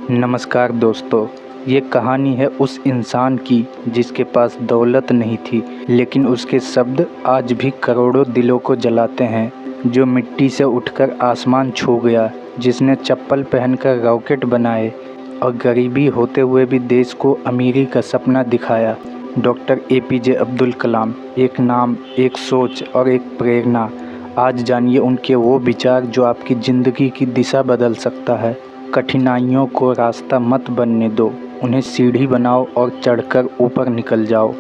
नमस्कार दोस्तों, ये कहानी है उस इंसान की जिसके पास दौलत नहीं थी, लेकिन उसके शब्द आज भी करोड़ों दिलों को जलाते हैं। जो मिट्टी से उठकर आसमान छू गया, जिसने चप्पल पहनकर रॉकेट बनाए और गरीबी होते हुए भी देश को अमीरी का सपना दिखाया। डॉक्टर APJ अब्दुल कलाम, एक नाम, एक सोच और एक प्रेरणा। आज जानिए उनके वो विचार जो आपकी ज़िंदगी की दिशा बदल सकता है। कठिनाइयों को रास्ता मत बनने दो, उन्हें सीढ़ी बनाओ और चढ़कर ऊपर निकल जाओ।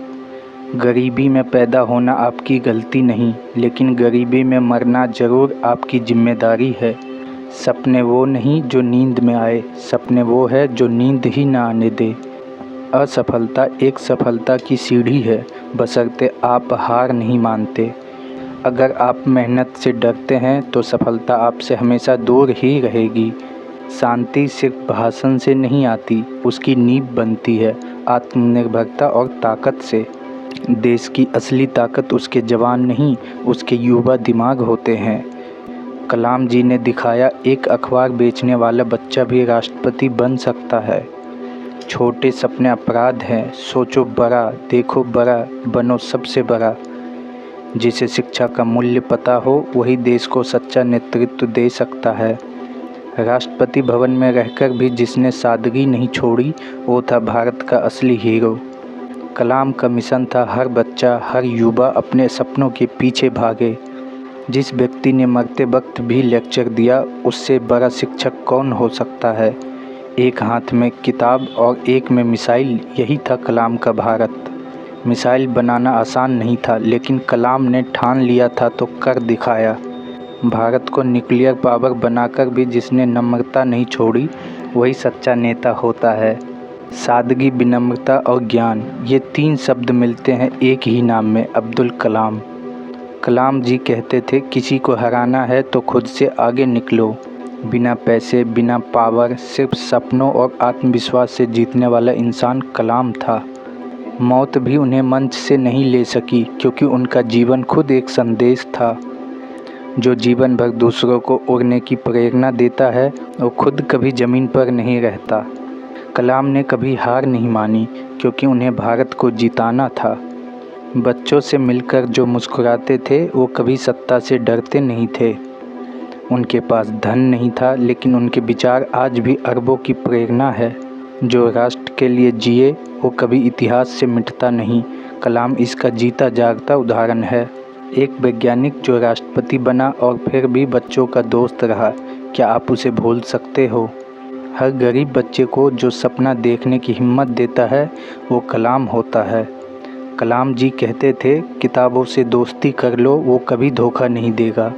गरीबी में पैदा होना आपकी गलती नहीं, लेकिन गरीबी में मरना ज़रूर आपकी जिम्मेदारी है। सपने वो नहीं जो नींद में आए, सपने वो है जो नींद ही ना आने दे। असफलता एक सफलता की सीढ़ी है, बशर्ते आप हार नहीं मानते। अगर आप मेहनत से डरते हैं तो सफलता आपसे हमेशा दूर ही रहेगी। शांति सिर्फ भाषण से नहीं आती, उसकी नींव बनती है आत्मनिर्भरता और ताकत से। देश की असली ताकत उसके जवान नहीं, उसके युवा दिमाग होते हैं। कलाम जी ने दिखाया, एक अखबार बेचने वाला बच्चा भी राष्ट्रपति बन सकता है। छोटे सपने अपराध हैं, सोचो बड़ा, देखो बड़ा, बनो सबसे बड़ा। जिसे शिक्षा का मूल्य पता हो, वही देश को सच्चा नेतृत्व दे सकता है। राष्ट्रपति भवन में रहकर भी जिसने सादगी नहीं छोड़ी, वो था भारत का असली हीरो। कलाम का मिशन था हर बच्चा, हर युवा अपने सपनों के पीछे भागे। जिस व्यक्ति ने मरते वक्त भी लेक्चर दिया, उससे बड़ा शिक्षक कौन हो सकता है। एक हाथ में किताब और एक में मिसाइल, यही था कलाम का भारत। मिसाइल बनाना आसान नहीं था, लेकिन कलाम ने ठान लिया था तो कर दिखाया। भारत को न्यूक्लियर पावर बनाकर भी जिसने नम्रता नहीं छोड़ी, वही सच्चा नेता होता है। सादगी, विनम्रता और ज्ञान, ये तीन शब्द मिलते हैं एक ही नाम में, अब्दुल कलाम। कलाम जी कहते थे, किसी को हराना है तो खुद से आगे निकलो। बिना पैसे, बिना पावर, सिर्फ सपनों और आत्मविश्वास से जीतने वाला इंसान कलाम था। मौत भी उन्हें मंच से नहीं ले सकी, क्योंकि उनका जीवन खुद एक संदेश था। जो जीवन भर दूसरों को उड़ने की प्रेरणा देता है, वो खुद कभी ज़मीन पर नहीं रहता। कलाम ने कभी हार नहीं मानी, क्योंकि उन्हें भारत को जिताना था। बच्चों से मिलकर जो मुस्कुराते थे, वो कभी सत्ता से डरते नहीं थे। उनके पास धन नहीं था, लेकिन उनके विचार आज भी अरबों की प्रेरणा है। जो राष्ट्र के लिए जिए, वो कभी इतिहास से मिटता नहीं। कलाम इसका जीता जागता उदाहरण है। एक वैज्ञानिक जो राष्ट्रपति बना और फिर भी बच्चों का दोस्त रहा, क्या आप उसे भूल सकते हो। हर गरीब बच्चे को जो सपना देखने की हिम्मत देता है, वो कलाम होता है। कलाम जी कहते थे, किताबों से दोस्ती कर लो, वो कभी धोखा नहीं देगा।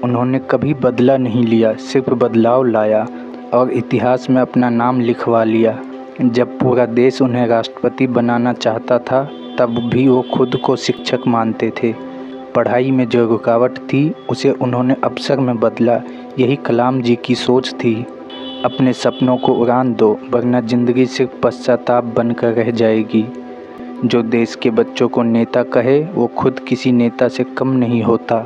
उन्होंने कभी बदला नहीं लिया, सिर्फ बदलाव लाया और इतिहास में अपना नाम लिखवा लिया। जब पूरा देश उन्हें राष्ट्रपति बनाना चाहता था, तब भी वो खुद को शिक्षक मानते थे। पढ़ाई में जो रुकावट थी, उसे उन्होंने अवसर में बदला। यही कलाम जी की सोच थी। अपने सपनों को उड़ान दो, वरना ज़िंदगी सिर्फ पश्चाताप बनकर रह जाएगी। जो देश के बच्चों को नेता कहे, वो खुद किसी नेता से कम नहीं होता।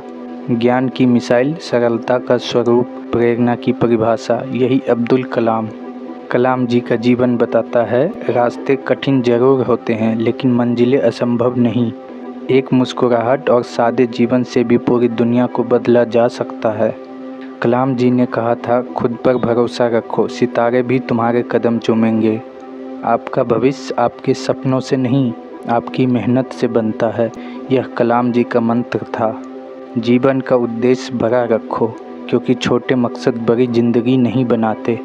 ज्ञान की मिसाइल, सरलता का स्वरूप, प्रेरणा की परिभाषा, यही अब्दुल कलाम। कलाम जी का जीवन बताता है, रास्ते कठिन जरूर होते हैं, लेकिन मंजिलें असंभव नहीं। एक मुस्कुराहट और सादे जीवन से भी पूरी दुनिया को बदला जा सकता है। कलाम जी ने कहा था, खुद पर भरोसा रखो, सितारे भी तुम्हारे कदम चूमेंगे। आपका भविष्य आपके सपनों से नहीं, आपकी मेहनत से बनता है। यह कलाम जी का मंत्र था। जीवन का उद्देश्य बड़ा रखो, क्योंकि छोटे मकसद बड़ी ज़िंदगी नहीं बनाते।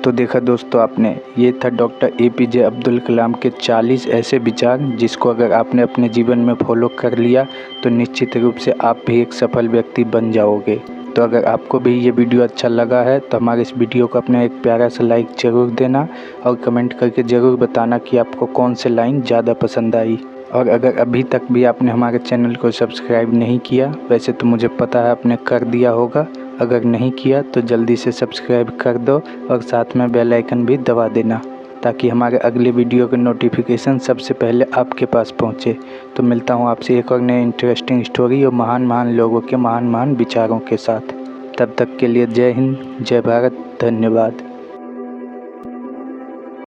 तो देखा दोस्तों आपने, ये था डॉक्टर APJ अब्दुल कलाम के 40 ऐसे विचार, जिसको अगर आपने अपने जीवन में फॉलो कर लिया तो निश्चित रूप से आप भी एक सफल व्यक्ति बन जाओगे। तो अगर आपको भी ये वीडियो अच्छा लगा है, तो हमारे इस वीडियो को अपना एक प्यारा सा लाइक ज़रूर देना और कमेंट करके ज़रूर बताना कि आपको कौन से लाइन ज़्यादा पसंद आई। और अगर अभी तक भी आपने हमारे चैनल को सब्सक्राइब नहीं किया, वैसे तो मुझे पता है आपने कर दिया होगा, अगर नहीं किया तो जल्दी से सब्सक्राइब कर दो और साथ में बेल आइकन भी दबा देना, ताकि हमारे अगले वीडियो के नोटिफिकेशन सबसे पहले आपके पास पहुंचे। तो मिलता हूं आपसे एक और नए इंटरेस्टिंग स्टोरी और महान लोगों के महान विचारों के साथ। तब तक के लिए जय हिंद, जय भारत, धन्यवाद।